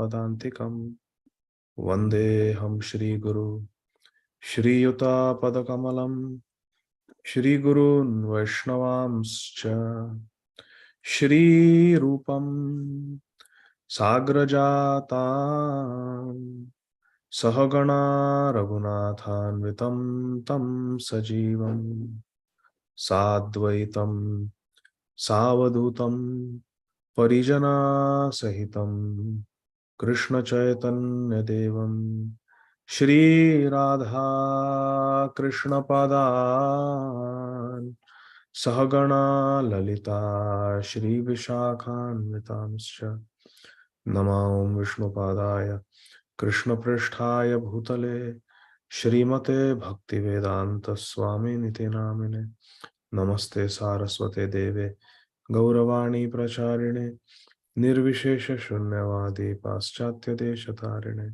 पदान्तिकम् वन्देऽहं श्रीगुरु श्रीयुतापदकमलं श्रीगुरून् वैष्णवांश्च श्रीरूपं साग्रजातां सहगणा रघुनाथान्वितं तं सजीवं साद्वैतं सावधूतं परिजनासहितं कृष्णचैतन्यदेवं श्रीराधा कृष्णपदान् सहगणा ललिता श्रीविशाखान्वितांश्च नमो विष्णुपादाय कृष्णपृष्ठाय भूतले श्रीमते भक्तिवेदांत स्वामी निति नामिने नमस्ते सारस्वते देवे गौरवाणी प्रचारिणे निर्विशेष शून्यवादी पाश्चात्य देशतारिणे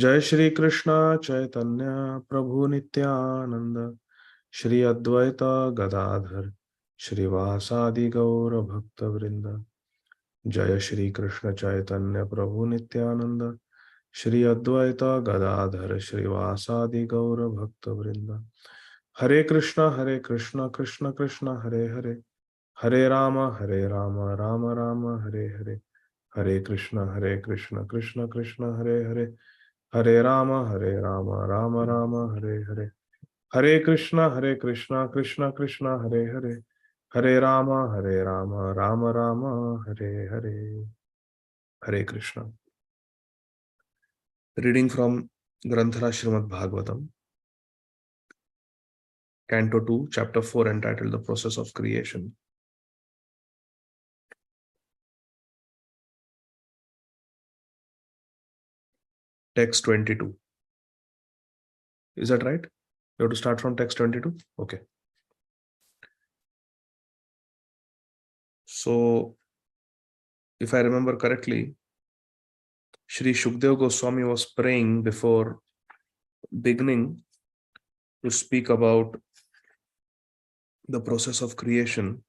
जय श्री कृष्ण चैतन्य प्रभु नित्यानंद श्री अद्वैत गदाधर श्रीवासादि गौर भक्त वृंद जय श्री कृष्ण चैतन्य प्रभु नित्यानंद श्री अद्वैत गदाधर श्रीवासादि गौर भक्त वृंद हरे कृष्ण कृष्ण कृष्ण हरे हरे हरे राम राम राम हरे हरे हरे कृष्ण कृष्ण कृष्ण हरे हरे हरे राम राम राम हरे हरे हरे कृष्ण कृष्ण कृष्ण हरे हरे हरे राम राम राम हरे हरे हरे कृष्ण रीडिंग फ्रॉम ग्रंथरा Srimad Bhagavatam Canto 2 chapter 4 entitled The Process of Creation. Text 22. Is that right? You have to start from text 22? Okay. So, if I remember correctly, Shri Shukdev Goswami was praying before beginning to speak about the process of creation.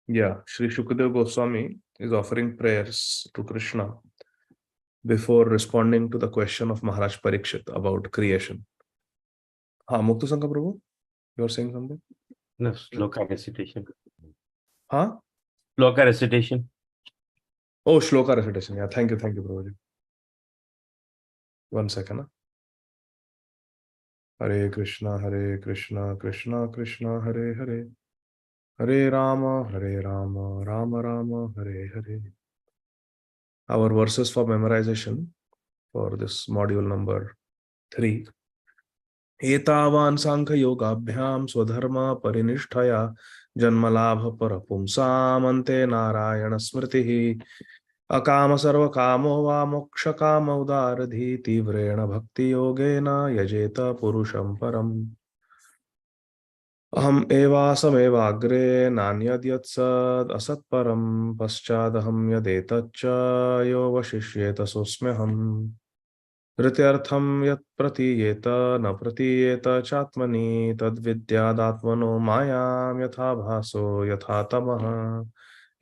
Yeah, Shri Shukdev Goswami is offering prayers to Krishna before responding to the question of Maharaj Parikshit about creation. हाँ मुक्तु संघ प्रभु, you are saying something? No, shloka recitation. हाँ? Shloka recitation. Oh, shloka recitation. Yeah, thank you, Prabhuji. One second. Hare Krishna, Krishna Krishna, Hare Hare, Hare Rama, Rama Rama, Hare Hare. Our verses for memorization for this module number 3. एतावान् सांख्ययोगाभ्यां स्वधर्म परिनिष्ठया जन्मलाभ परपुंसामन्ते नारायण स्मृतिः अकाम सर्वकामो वा मोक्षकाम उदारधि तीव्रेण भक्ति योगेन यजेत पुरुषं परम् अहम् एवासमेवाग्रे नान्यद्यत्सद् असत्परं पश्चादहं यदेतच्च यो वशिष्येत सोऽस्म्यहम् धृत्यर्थं यत् प्रतीयेत न प्रतीयेत चात्मनि तद्विद्यादात्मनो मायां यथा भासो यथा तमः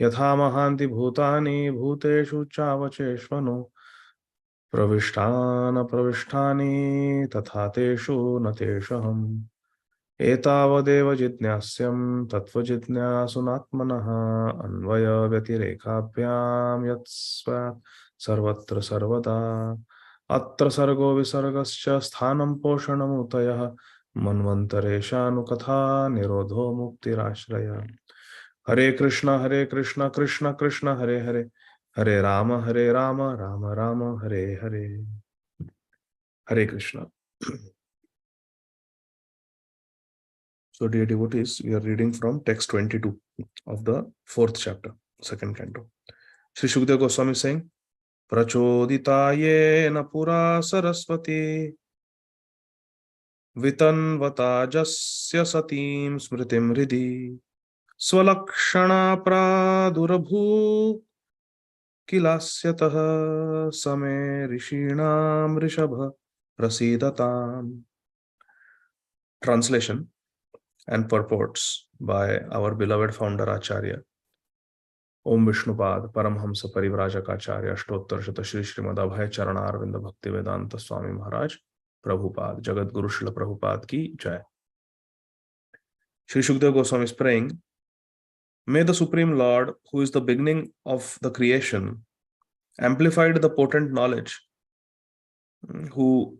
यथा महान्ति भूतानि भूतेषु चावचेष्वनु प्रविष्टानि तथा तेषु न तेषुहम् एतावदेव जिज्ञास्यं तत्त्वजिज्ञासुनात्मनः अन्वयव्यतिरेकाभ्यां यत् सर्वत्र सर्वदा अत्र सर्गो विसर्गश्च स्थानं पोषणमुतयः मन्वन्तरेशानुकथा निरोधो मुक्तिराश्रय हरे Krishna Krishna Krishna Hare Hare Hare Rama Rama Rama Hare Hare Hare Krishna. So dear devotees, we are reading from text 22 of the 4th chapter, 2nd canto. Shri Shukdev Goswami is saying, प्रचोदितायेन पुरा सरस्वती वितन्वताजस्य सतीं स्मृतिं हृदि स्वलक्षणा प्रादुरभूत् kilasyatah same rishinam rishabha prasidatam. Translation and purports by our beloved founder Acharya. Om Vishnupad Paramhamsa Parivrajaka Ashtottar Shata Shri Srīmad Abhay Charanarvinda Bhakti Vedanta Swami Maharaj Prabhupada Jagat Guru Srila Prabhupada ki Jai. Shri Shukdev Goswami is praying, may the Supreme Lord, who is the beginning of the creation, amplified the potent knowledge, who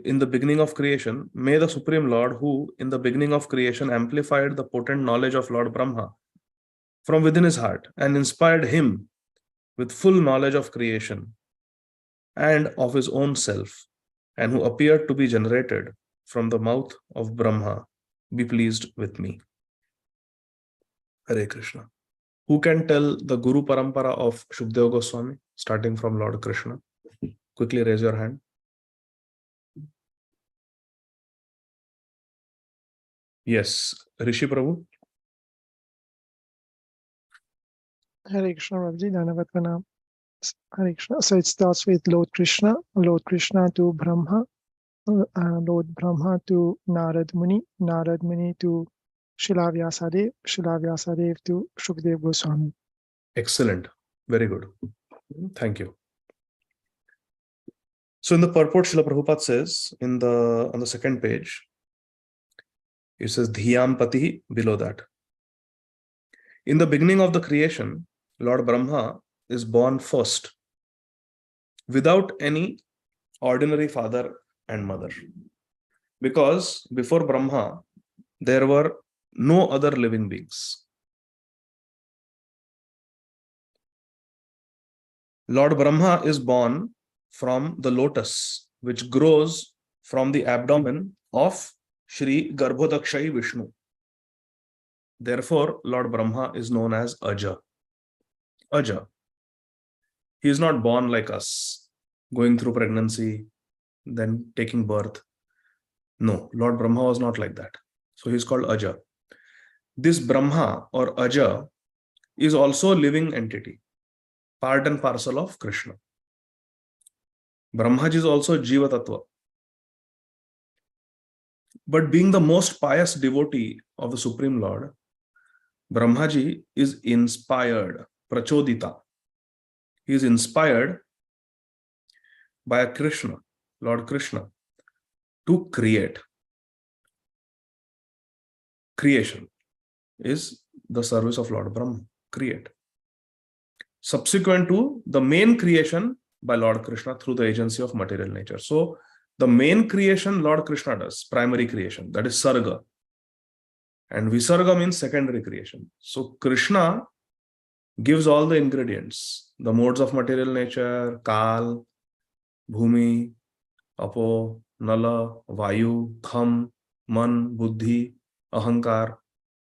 in the beginning of creation, may the Supreme Lord, who in the beginning of creation amplified the potent knowledge of Lord Brahma from within his heart and inspired him with full knowledge of creation and of his own self, and who appeared to be generated from the mouth of Brahma, be pleased with me. Hare Krishna. Who can tell the Guru Parampara of Shukdev Goswami, starting from Lord Krishna? Quickly raise your hand. Yes, Rishi Prabhu. Hare Krishna, Prabhuji, Dhanavat Pranam. Hare Krishna. So it starts with Lord Krishna to Brahma, Lord Brahma to Narad Muni to Srila Vyasadev to Shukdev Goswami. Excellent. Very good. Thank you. So in the purport, Srila Prabhupada says on the second page, it says Dhyam Pati below that. In the beginning of the creation, Lord Brahma is born first, without any ordinary father and mother. Because before Brahma, there were no other living beings. Lord Brahma is born from the lotus, which grows from the abdomen of Shri Garbhodakshayi Vishnu. Therefore, Lord Brahma is known as Aja. Aja. He is not born like us, going through pregnancy, then taking birth. No, Lord Brahma was not like that. So he is called Aja. This Brahma or Aja is also a living entity, part and parcel of Krishna. Brahmaji is also Jiva Tattva. But being the most pious devotee of the Supreme Lord, Brahmaji is inspired, prachodita. He is inspired by Krishna, Lord Krishna, to create. Creation is the service of Lord Brahma, create. Subsequent to the main creation by Lord Krishna through the agency of material nature. So the main creation Lord Krishna does, primary creation, that is Sarga. And Visarga means secondary creation. So Krishna gives all the ingredients, the modes of material nature, Kal, Bhumi, Apo, Nala, Vayu, Kham, Man, Buddhi, Ahankar.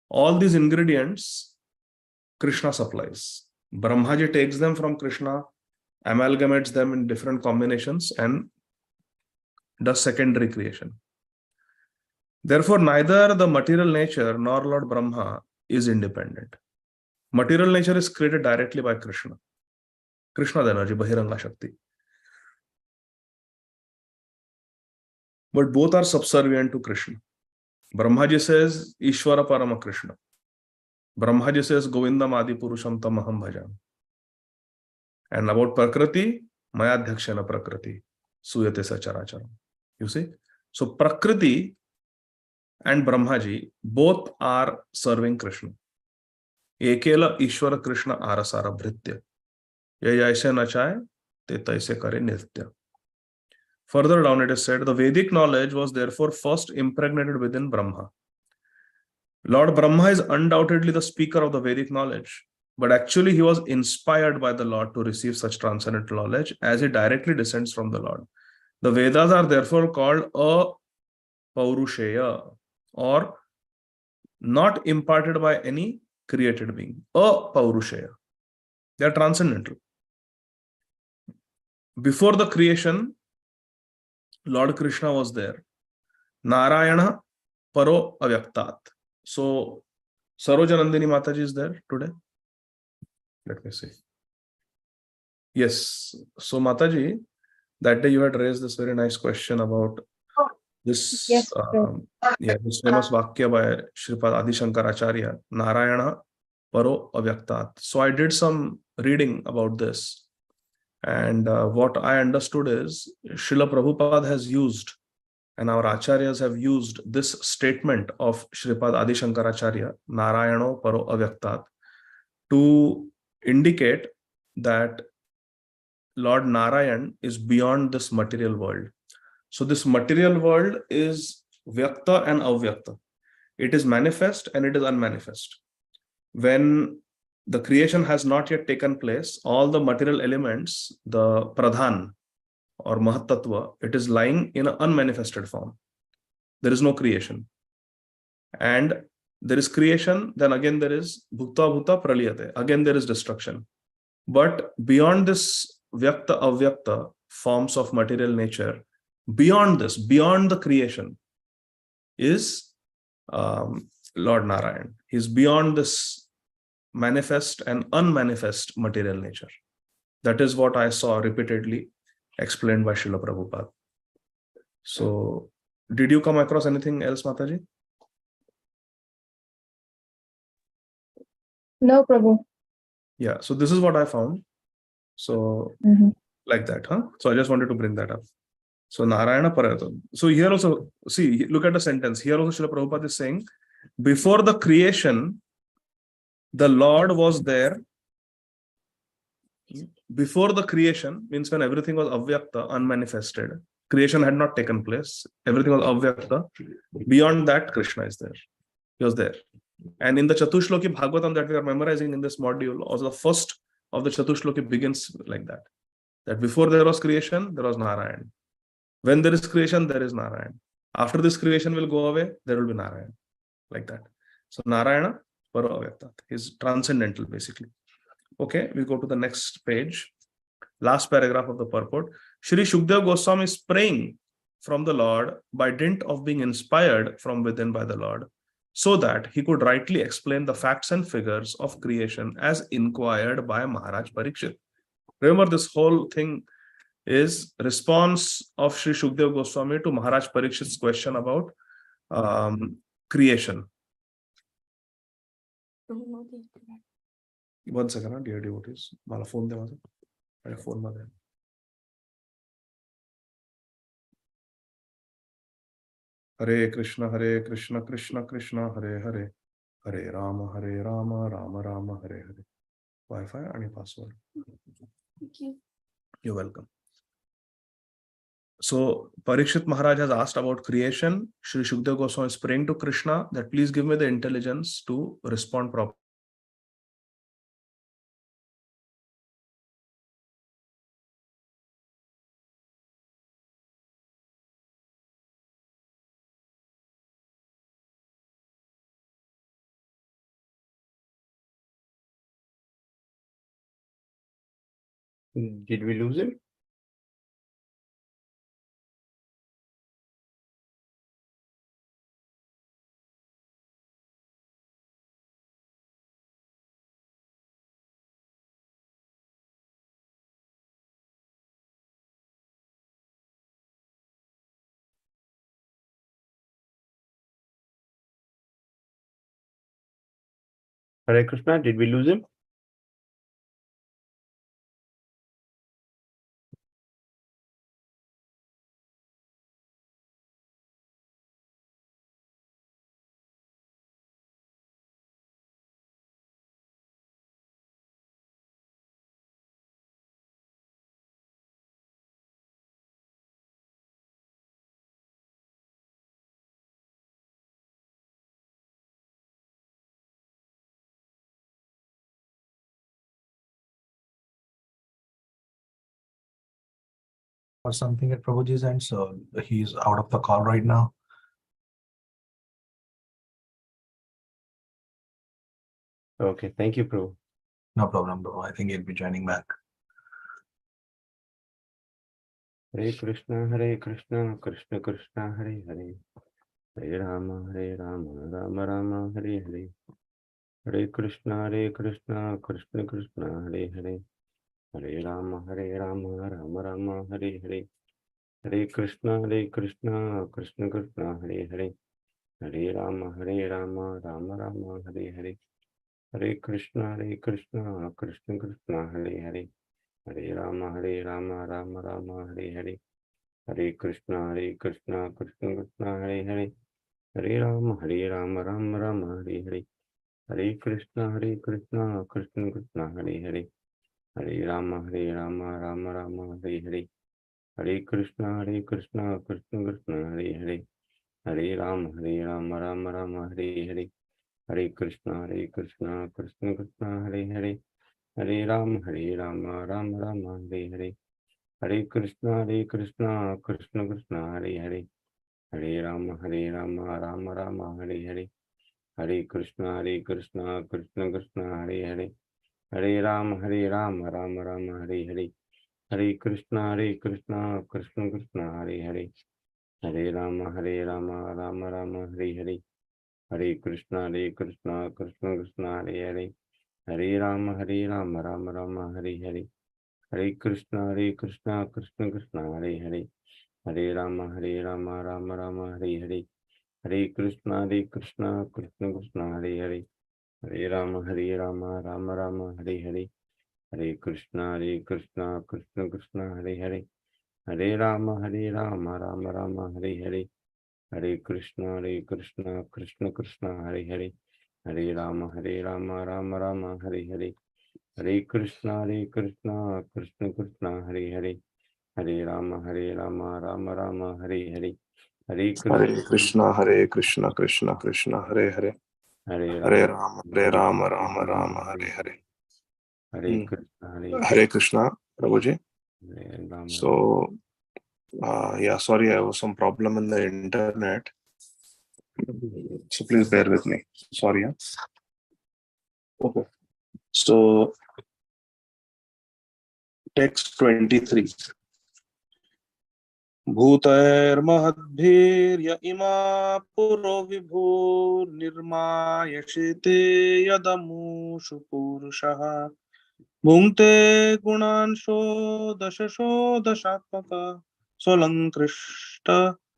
All these ingredients Krishna supplies. Brahmaji takes them from Krishna, amalgamates them in different combinations and does secondary creation. Therefore, neither the material nature nor Lord Brahma is independent. Material nature is created directly by Krishna. Krishna the energy, Bahiranga Shakti. But both are subservient to Krishna. Brahmaji says, Ishvara Parama Krishna. Brahmaji says, Govindam Adi Purusham Tamaham Bhajan. And about Prakriti, Mayadhyakshana Prakriti, Suyate Sacharacharam. You see? So Prakriti and Brahmaji both are serving Krishna. Ekela Ishvara Krishna Arasara Bhritya. Ye jaise nachaye, te taise kare nitya. Further down it is said, the Vedic knowledge was therefore first impregnated within Brahma. Lord Brahma is undoubtedly the speaker of the Vedic knowledge, but actually he was inspired by the Lord to receive such transcendental knowledge as it directly descends from the Lord. The Vedas are therefore called Paurusheya, or not imparted by any created being. Paurusheya. They are transcendental. Before the creation, Lord Krishna was there. Narayana Paro Avyaktat. So, Sarojanandini Mataji is there today. Let me see. Yes. So Mataji, that day you had raised this very nice question about this, Yes, sir. this famous Vakya by Sripad Adi Shankaracharya, Narayana Paro Avyaktat. So I did some reading about this. And what I understood is Srila Prabhupada has used, and our acharyas have used this statement of Sripad Adi Shankaracharya, Narayano Paro Avyaktat, to indicate that Lord Narayan is beyond this material world. So this material world is Vyakta and Avyakta. It is manifest and it is unmanifest. When the creation has not yet taken place, all the material elements, the Pradhan or Mahatattva, it is lying in an unmanifested form. There is no creation. And there is creation, then again there is Bhukta Bhuta Praliyate. Again there is destruction. But beyond this Vyakta Avyakta forms of material nature, beyond this, beyond the creation, is Lord Narayan. He's beyond this manifest and unmanifest material nature. That is what I saw repeatedly explained by Srila Prabhupada. So, did you come across anything else, Mataji? No, Prabhu. Yeah, so this is what I found. So, like that, huh? So I just wanted to bring that up. So Narayana Parayata. So here also, see, look at the sentence. Here also Srila Prabhupada is saying, before the creation, the Lord was there. Before the creation means when everything was avyakta, unmanifested. Creation had not taken place. Everything was avyakta. Beyond that, Krishna is there. He was there. And in the Chatushloki Bhagavatam that we are memorizing in this module, also the first of the Chatushloki begins like that. That before there was creation, there was Narayan. When there is creation, there is Narayan. After this creation will go away, there will be Narayan. Like that. So Narayana, Paro Avyaktat, is transcendental basically. Okay, we go to the next page. Last paragraph of the purport. Shri Shukdev Goswami is praying from the Lord by dint of being inspired from within by the Lord, so that he could rightly explain the facts and figures of creation as inquired by Maharaj Parikshit. Remember, this whole thing is response of Shri Shukdev Goswami to Maharaj Parikshit's question about creation. One second, dear devotees. Mala phone de maza. Phone ma de. Hare Krishna, Krishna Krishna, Hare Hare, Hare Rama, Rama Rama, Hare Hare. Wi-Fi and password. Thank you. You're welcome. So Parikshit Maharaj has asked about creation. Shri Shukdev Goswami is praying to Krishna that please give me the intelligence to respond properly. Did we lose him? Hare Krishna, did we lose him? Or something at Prabhuji's end, so he's out of the call right now. Okay, thank you, Prabhu. No problem, bro. I think he'll be joining back. Hare Krishna, Krishna Krishna, Hare Hare. Hare Rama, Rama Rama, Hare Hare. Hare Krishna, Krishna Krishna, Hare Hare. Hare Rama, Rama Rama, Hare Hare. Hare Krishna, Krishna Krishna, Hare Hare. Hare Rama, Rama Rama, Hare Hare. Hare Krishna, Krishna Krishna, Hare Hare. Hare Rama, Rama Rama, Hare Hare. Hare Krishna, Krishna Krishna, Hare Hare. Hare Rama, Rama Rama, Hare Hare. Hare Krishna, Krishna Krishna, Hare Hare. Hare Rama, Rama Rama, Hare Hare. Hare Krishna, Krishna Krishna, Hare Hare. Hare Rama, Rama Rama, Hare Hare. Hare Krishna, Krishna Krishna, Hare Hare. Hare Rama, Rama Rama, Hare Hare. Hare Krishna, Krishna Krishna, Hare Hare. Hare Rama, Rama Rama, Hare Hare. Hare Krishna, Krishna Krishna, Hare Hare. Hare Rama, Rama Rama, Hare Hare. Hare Krishna, Krishna Krishna, Hare Hare. Hare Rama, Rama Rama, Hare Hare. Hare Krishna, Krishna Krishna, Hare Hare. Hare Rama, Rama Rama, Hare Hare. Hare Krishna, Krishna Krishna, Hare Hare. Hare Rama, Rama Rama, Hare Hare. Hare Krishna, Krishna Krishna, Hare Hare. Hare Rama, Rama Rama, Hare Hare. Hare Krishna, Krishna Krishna, Hare Hare. Hare Rama, Rama Rama, Hare Hare. Hare Krishna, Krishna Krishna, Hare Hare. Hare Rama, Rama Rama, Hare Hare. Hare Krishna, Krishna Krishna, Hare Hare. Hare Rama, Rama Rama, Hare Hare. Hare Krishna, Hare Krishna, Krishna Krishna, Hare Hare. Hare Hare Rama, Rama, Rama Rama, Hare Hare. Hare Krishna, Hare Krishna, Prabhuji. Hare Rama. So, yeah, sorry, I was some problem in the internet. So please bear with me. Sorry. Yeah. Okay. So, text 23. भूतैर्महद्भिर्य इमा पुरो विभो निर्मायशेते यदमूषु पुरुषः भुङ्क्ते गुणांशो दशशो दशात्मक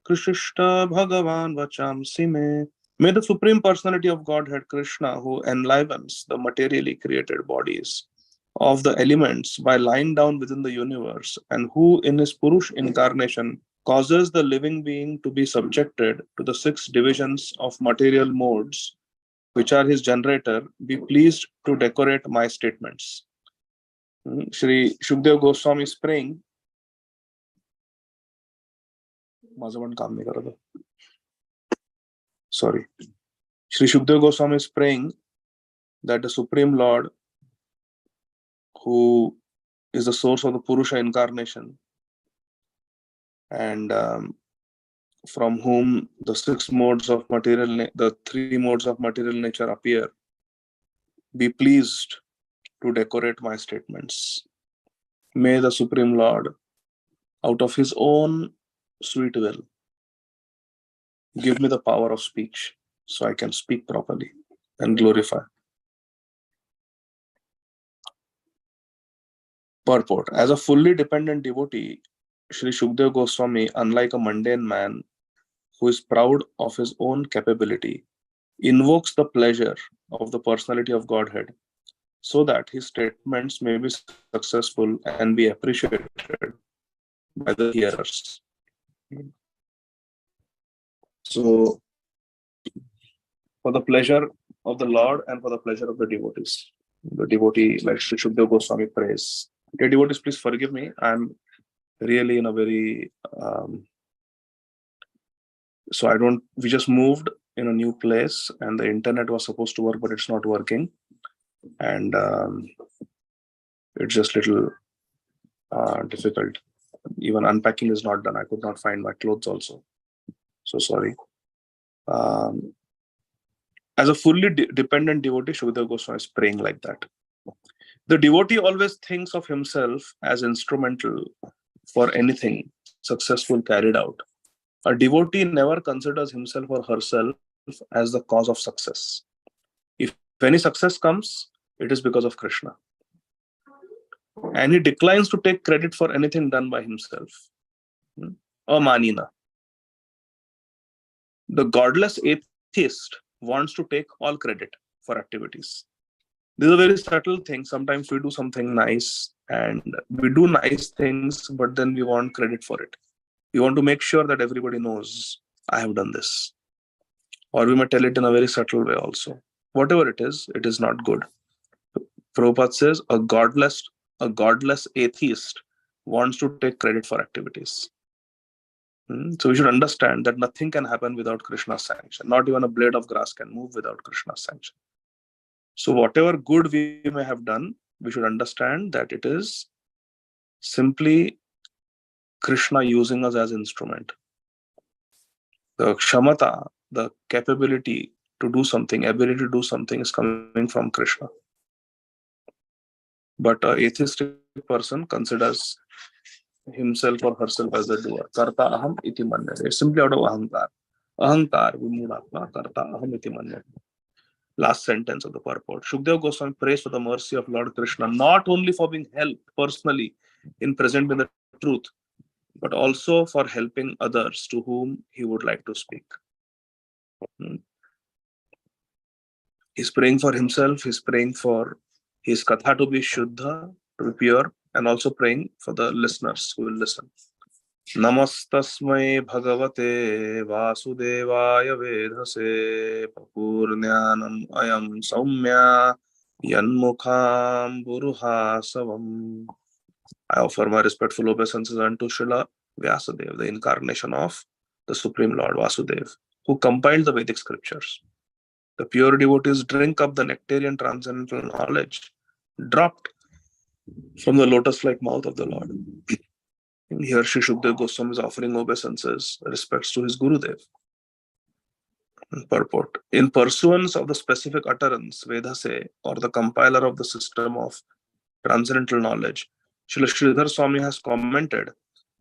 कृशिष्ट भगवान् वचांसि मे. May the Supreme Personality of Godhead, Krishna, who enlivens the materially created bodies of the elements by lying down within the universe, and who in his Purush incarnation causes the living being to be subjected to the 6 divisions of material modes, which are his generator, be pleased to decorate my statements. Shri Shukdev Goswami is praying. Sorry. Shri Shukdev Goswami is praying that the Supreme Lord, who is the source of the Purusha incarnation, and from whom the 6 modes of material, the 3 modes of material nature appear, be pleased to decorate my statements. May the Supreme Lord, out of his own sweet will, give me the power of speech so I can speak properly and glorify. Purport. As a fully dependent devotee, Sri Shukdev Goswami, unlike a mundane man who is proud of his own capability, invokes the pleasure of the personality of Godhead so that his statements may be successful and be appreciated by the hearers. So, for the pleasure of the Lord and for the pleasure of the devotees, the devotee like Sri Shukdev Goswami prays. Okay, devotees, please forgive me. I'm really in a very we just moved in a new place and the internet was supposed to work, but it's not working. And it's just little difficult. Even unpacking is not done. I could not find my clothes also. So sorry. As a fully dependent devotee, Shukdev Goswami is praying like that. The devotee always thinks of himself as instrumental for anything successful carried out. A devotee never considers himself or herself as the cause of success. If any success comes, it is because of Krishna. And he declines to take credit for anything done by himself. Amanina. The godless atheist wants to take all credit for activities. This is a very subtle thing. Sometimes we do something nice and we do nice things, but then we want credit for it. We want to make sure that everybody knows I have done this. Or we may tell it in a very subtle way also. Whatever it is not good. Prabhupada says a godless atheist wants to take credit for activities. So we should understand that nothing can happen without Krishna's sanction. Not even a blade of grass can move without Krishna's sanction. So whatever good we may have done, we should understand that it is simply Krishna using us as instrument. The kshamata, the capability to do something, ability to do something is coming from Krishna. But an atheistic person considers himself or herself as the doer. Karta aham iti manyate. It's simply out of ahankar. Ahankar vimudatma karta aham iti manyate. Last sentence of the purport. Shukdev Goswami prays for the mercy of Lord Krishna, not only for being helped personally in presenting the truth, but also for helping others to whom he would like to speak. He's praying for himself, he's praying for his katha to be shuddha, to be pure, and also praying for the listeners who will listen. Namastasmai bhagavate vasudevaya vedhase papurnyanam ayam saumya yanmukham buruhasavam. I offer my respectful obeisances unto Srila Vyasadeva, the incarnation of the Supreme Lord Vasudev, who compiled the Vedic scriptures. The pure devotees drink up the nectarian transcendental knowledge dropped from the lotus-like mouth of the Lord. And here Sri Shukdev Goswami is offering obeisances, respects to his Gurudev. Purport. In pursuance of the specific utterance, Vedase, or the compiler of the system of transcendental knowledge, Srila Sridhar Swami has commented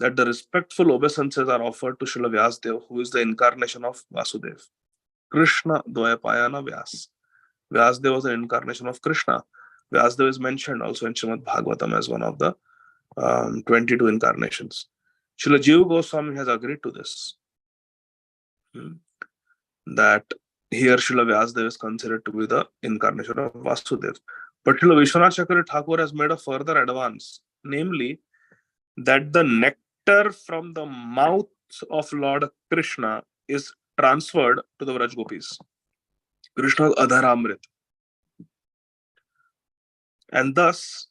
that the respectful obeisances are offered to Srila Vyasadeva, who is the incarnation of Vasudev. Krishna Dvayapayana Vyas. Vyasadeva was an incarnation of Krishna. Vyasadeva is mentioned also in Srīmad Bhāgavatam as one of the 22 incarnations. Srila Jiva Goswami has agreed to this. That here Srila Vyasadeva is considered to be the incarnation of Vasudeva. But Srila Vishwanath Chakravarti Thakur has made a further advance, namely that the nectar from the mouth of Lord Krishna is transferred to the Vraj Gopis. Krishna's Adharamrit. And thus,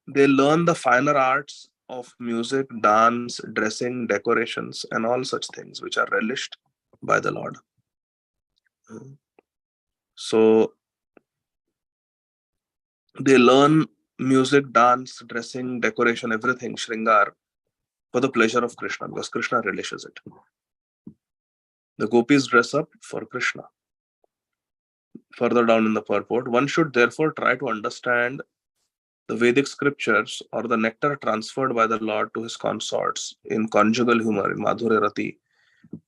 they learn the finer arts of music, dance, dressing, decorations, and all such things which are relished by the Lord. So, they learn music, dance, dressing, decoration, everything, Shringar, for the pleasure of Krishna, because Krishna relishes it. The gopis dress up for Krishna. Further down in the purport, one should therefore try to understand the Vedic scriptures or the nectar transferred by the Lord to his consorts in conjugal humor, in Madhurya Rati,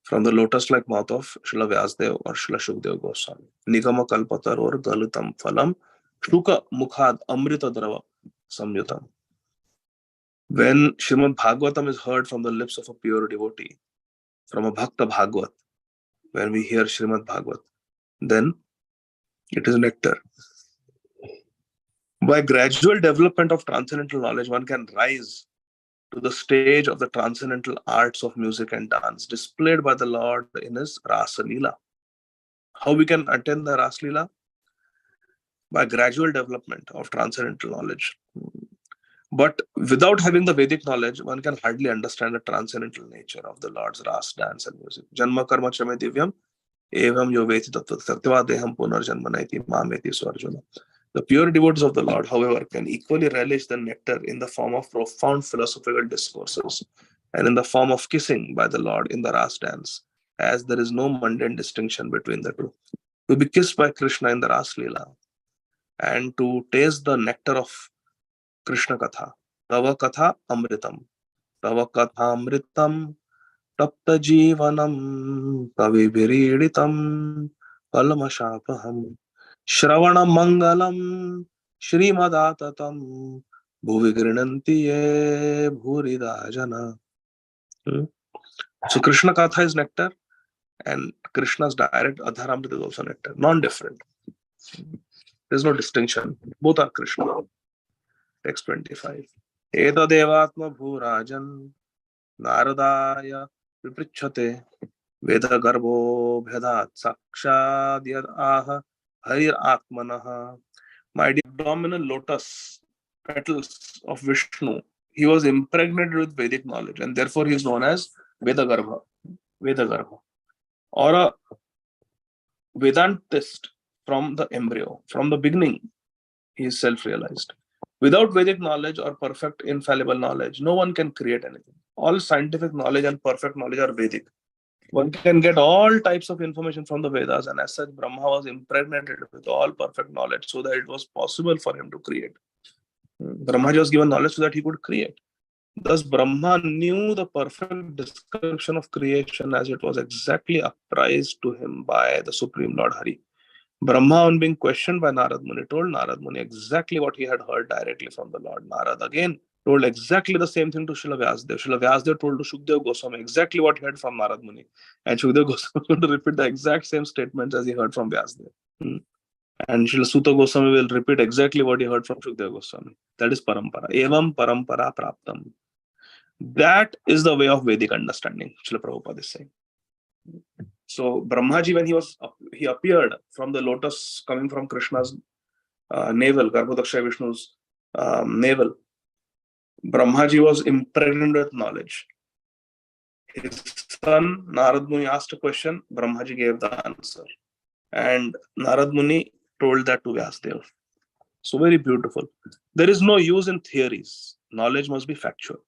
from the lotus-like mouth of Srila Vyasadeva or Srila Shukdev Goswami. Nigama kalpataror galutam phalam shuka mukhad amrita drava samyutam. When Srimad Bhagavatam is heard from the lips of a pure devotee, from a Bhakta Bhagavat, when we hear Srimad Bhagavat, then it is nectar. By gradual development of transcendental knowledge, one can rise to the stage of the transcendental arts of music and dance displayed by the Lord in his Rasa Leela. How we can attain the Rasa Leela? By gradual development of transcendental knowledge. But without having the Vedic knowledge, one can hardly understand the transcendental nature of the Lord's Rasa, dance and music. Janma karma chame divyam evam yo veti tattva satyava deham punar janmanaiti mameti swarjuna. The pure devotees of the Lord, however, can equally relish the nectar in the form of profound philosophical discourses and in the form of kissing by the Lord in the Rasa dance, as there is no mundane distinction between the two. To be kissed by Krishna in the Rasa Leela and to taste the nectar of Krishna Katha. Tava Katha Amritam. Tava Katha Amritam. Tapta Jivanam. Kavi Viriditam. Palamasapaham. Shravana Mangalam Srīmad Atatam Bhuvi Grinanti Ye Bhurida Jana. So Krishna Katha is nectar and Krishna's direct Adharamrita is also nectar. Non-different. There's no distinction. Both are Krishna. Text 25. Eda Devatma Bhurajan Naradaya Viprichate Veda Garbho Bhedat Sakshad Yad Aha Harir Atmanaha. My dear abdominal lotus petals of Vishnu, he was impregnated with Vedic knowledge and therefore he is known as Veda Garbha. Veda Garbha. Or a Vedantist from the embryo, from the beginning, he is self-realized. Without Vedic knowledge or perfect infallible knowledge, no one can create anything. All scientific knowledge and perfect knowledge are Vedic. One can get all types of information from the Vedas, and as such, Brahma was impregnated with all perfect knowledge so that it was possible for him to create. Brahma was given knowledge so that he could create. Thus, Brahma knew the perfect description of creation as it was exactly apprised to him by the Supreme Lord Hari. Brahma, on being questioned by Narad Muni, told Narad Muni exactly what he had heard directly from the Lord. Narad again told exactly the same thing to Srila Vyasadeva. Srila Vyasadeva told to Shukdev Goswami exactly what he heard from Narad Muni. And Shukdev Goswami will repeat the exact same statements as he heard from Vyasadeva. And Srila Sutta Goswami will repeat exactly what he heard from Shukdev Goswami. That is parampara. Evam parampara praptam. That is the way of Vedic understanding, Srila Prabhupada is saying. So Brahmaji, when he appeared from the lotus coming from Krishna's navel, Garbhodaksha Vishnu's navel, Brahmaji was impregnated with knowledge. His son Narad Muni asked a question, Brahmaji gave the answer. And Narad Muni told that to Vyasadeva. So very beautiful. There is no use in theories. Knowledge must be factual.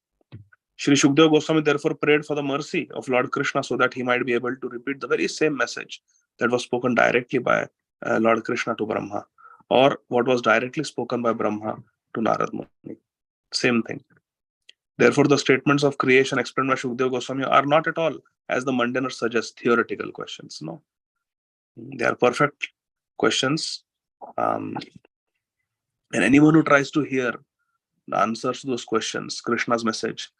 Shri Shukdev Goswami therefore prayed for the mercy of Lord Krishna so that he might be able to repeat the very same message that was spoken directly by Lord Krishna to Brahma, or what was directly spoken by Brahma to Narad Muni. Same thing. Therefore, the statements of creation explained by Shukdev Goswami are not at all, as the mundaner suggests, theoretical questions. No. They are perfect questions. And anyone who tries to hear the answers to those questions, Krishna's message,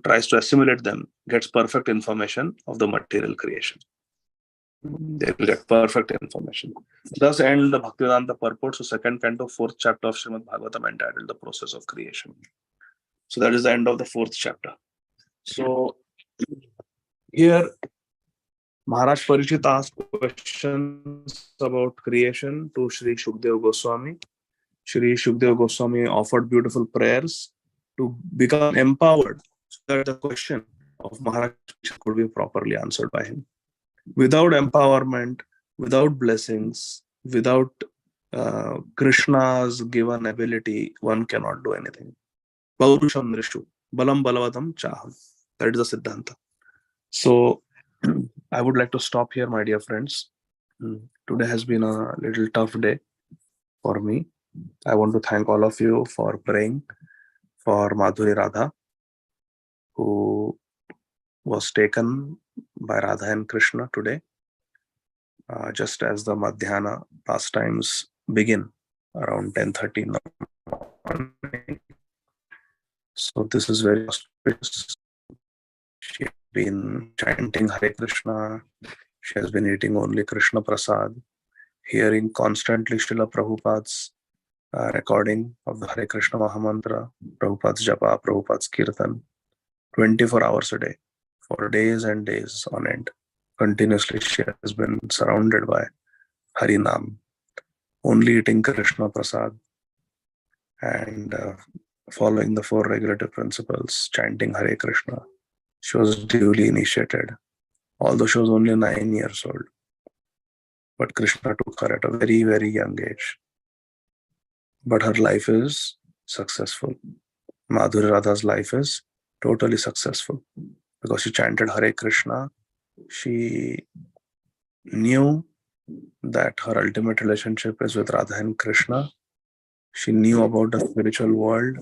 tries to assimilate them, gets perfect information of the material creation. They will get perfect information. Thus end the Bhaktivedanta purports to second canto, fourth chapter of Srīmad Bhāgavatam, entitled The Process of Creation. So that is the end of the fourth chapter. So here Maharaj Parikshit asked questions about creation to Sri Shukdev Goswami. Sri Shukdev Goswami offered beautiful prayers to become empowered so that the question of Maharaj could be properly answered by him. Without empowerment, without blessings, without Krishna's given ability, one cannot do anything. Paurusham Nrishu, Balam Balavatam Chaham. That is the Siddhanta. So I would like to stop here, my dear friends. Today has been a little tough day for me. I want to thank all of you for praying for Madhuri Radha, who was taken by Radha and Krishna today, just as the Madhyana pastimes begin around 10:30 in the morning. So this is very auspicious. She has been chanting Hare Krishna. She has been eating only Krishna Prasad, hearing constantly Srila Prabhupada's recording of the Hare Krishna Mahamantra, Prabhupada's Japa, Prabhupada's Kirtan, 24 hours a day, for days and days on end. Continuously she has been surrounded by Harinam, only eating Krishna Prasad and following the four regulative principles, chanting Hare Krishna. She was duly initiated, although she was only 9 years old. But Krishna took her at a very, very young age. But her life is successful. Madhuri Radha's life is totally successful because she chanted Hare Krishna. She knew that her ultimate relationship is with Radha and Krishna. She knew about the spiritual world.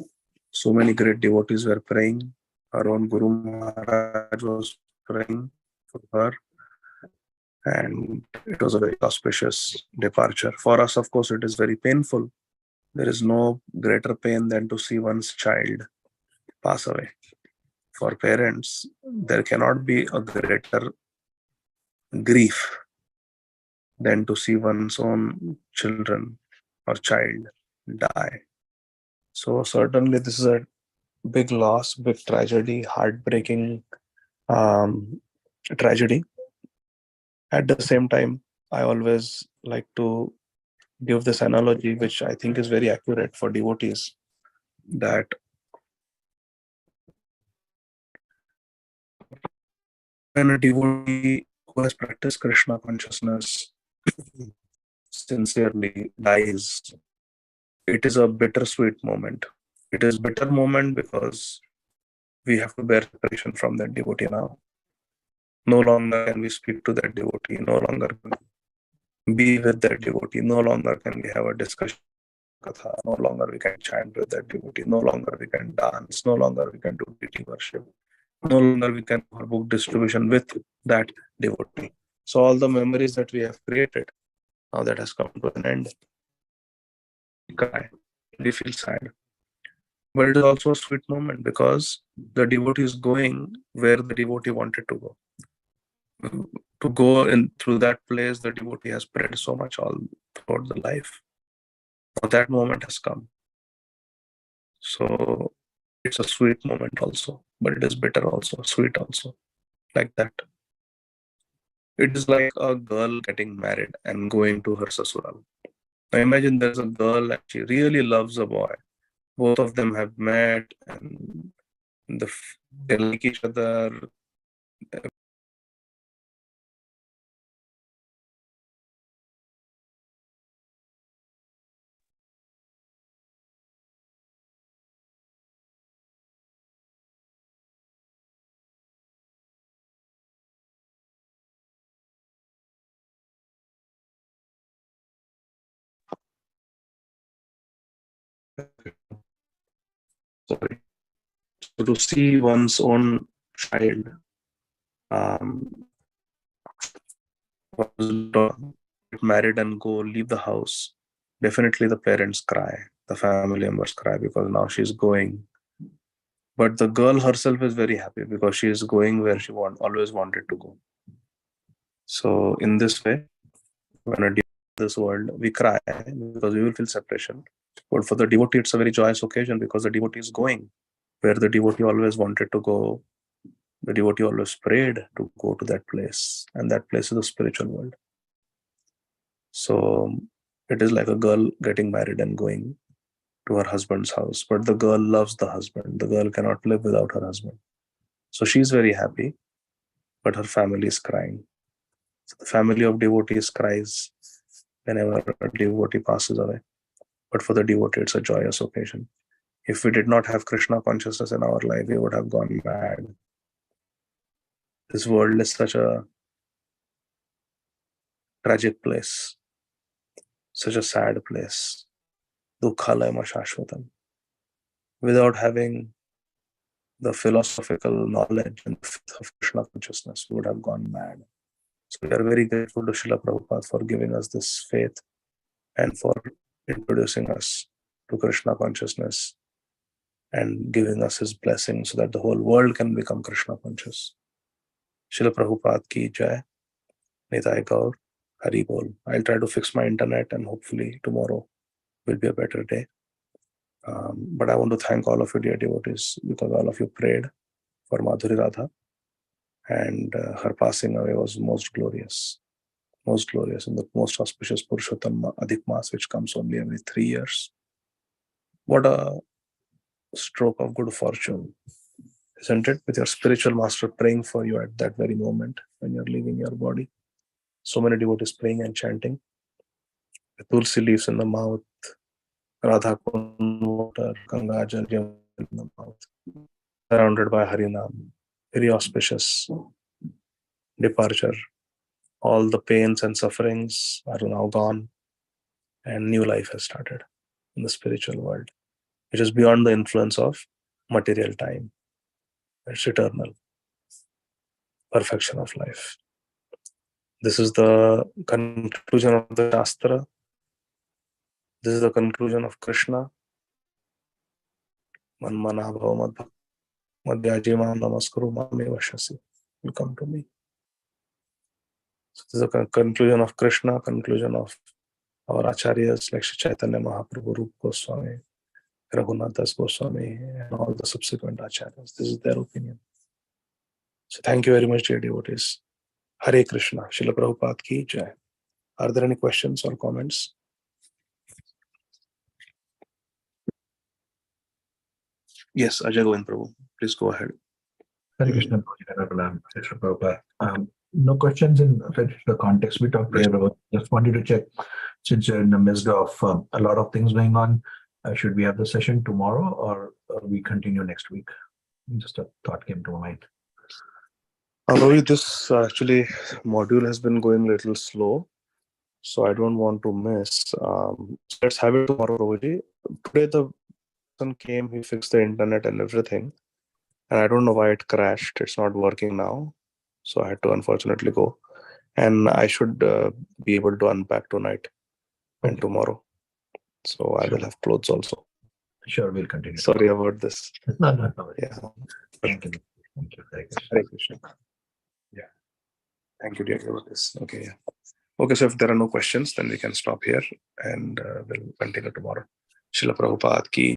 So many great devotees were praying. Her own Guru Maharaj was praying for her. And it was a very auspicious departure. For us, of course, it is very painful There is no greater pain than to see one's child pass away. For parents, there cannot be a greater grief than to see one's own children or child die. So certainly this is a big loss, big tragedy, heartbreaking tragedy. At the same time, I always like to give this analogy, which I think is very accurate for devotees, that when a devotee who has practiced Krishna consciousness sincerely dies, it is a bittersweet moment. It is bitter moment because we have to bear separation from that devotee now. No longer can we speak to that devotee, no longer can we be with that devotee, no longer can we have a discussion, no longer we can chant with that devotee, no longer we can dance, no longer we can do deity worship, no longer we can do book distribution with that devotee. So all the memories that we have created, now that has come to an end. We cry, we feel sad. But it is also a sweet moment because the devotee is going where the devotee wanted to go. To go in through that place, the devotee has prayed so much all throughout the life. Now that moment has come. So it's a sweet moment also, but it is bitter also, sweet also, like that. It is like a girl getting married and going to her sasural. Now imagine there's a girl and she really loves a boy. Both of them have met and they like each other. Sorry. So to see one's own child get married and go leave the house, definitely the parents cry, the family members cry because now she's going. But the girl herself is very happy because she is going where she always wanted to go. So in this way, when a devotee in this world, we cry because we will feel separation. But for the devotee, it's a very joyous occasion because the devotee is going where the devotee always wanted to go. The devotee always prayed to go to that place, and that place is the spiritual world. So it is like a girl getting married and going to her husband's house, but the girl loves the husband. The girl cannot live without her husband. So she's very happy, but her family is crying. So the family of devotees cries whenever a devotee passes away. But for the devotee, it's a joyous occasion. If we did not have Krishna consciousness in our life, we would have gone mad. This world is such a tragic place, such a sad place. Dukhalayam shashvatam. Without having the philosophical knowledge and faith of Krishna consciousness, we would have gone mad. So we are very grateful to Srila Prabhupada for giving us this faith and for introducing us to Krishna consciousness and giving us his blessing so that the whole world can become Krishna conscious. Srila Prabhupada ki jai. Nitai Gaur. Hari Bol. I'll try to fix my internet and hopefully tomorrow will be a better day. But I want to thank all of you dear devotees because all of you prayed for Madhuri Radha and her passing away was most glorious in the most auspicious Purushottam Adhik Mas, which comes only every 3 years. What a stroke of good fortune, isn't it? With your spiritual master praying for you at that very moment when you're leaving your body. So many devotees praying and chanting. The tulsi leaves in the mouth, Radha Kund water, Ganga Jal in the mouth, surrounded by Harinam. Very auspicious departure. All the pains and sufferings are now gone and new life has started in the spiritual world. It is beyond the influence of material time. It's eternal. Perfection of life. This is the conclusion of the Shastra. This is the conclusion of Krishna. Man mana bhava madhyaji mam namaskaru mame vashasi. You come to me. So this is the conclusion of Krishna, conclusion of our acharyas like Sri Chaitanya Mahaprabhu, Rupa Goswami, Raghunath Das Goswami, and all the subsequent acharyas. This is their opinion. So thank you very much, dear devotees. Hare Krishna. Srila Prabhupada ki jai. Are there any questions or comments? Yes, Ajay Govind Prabhu. Please go ahead. Hare Krishna. No questions in the context we talked about. Just wanted to check, since you're in the midst of a lot of things going on, should we have the session tomorrow or we continue next week? Just a thought came to my mind. Prabhu, this actually module has been going a little slow, so I don't want to miss. Let's have it tomorrow, Prabhuji. Today the person came, he fixed the internet and everything, and I don't know why it crashed. It's not working now, so I had to unfortunately go. And I should be able to unpack tonight and tomorrow. So I will have clothes also. Sure, we'll continue. Sorry about this. No. Yeah. Thank you. Thank you. Hare Krishna. Hare Krishna. Yeah. Thank you, dear devotees. Okay, yeah. Okay, so if there are no questions, then we can stop here and we'll continue tomorrow. Srila Prabhupada ki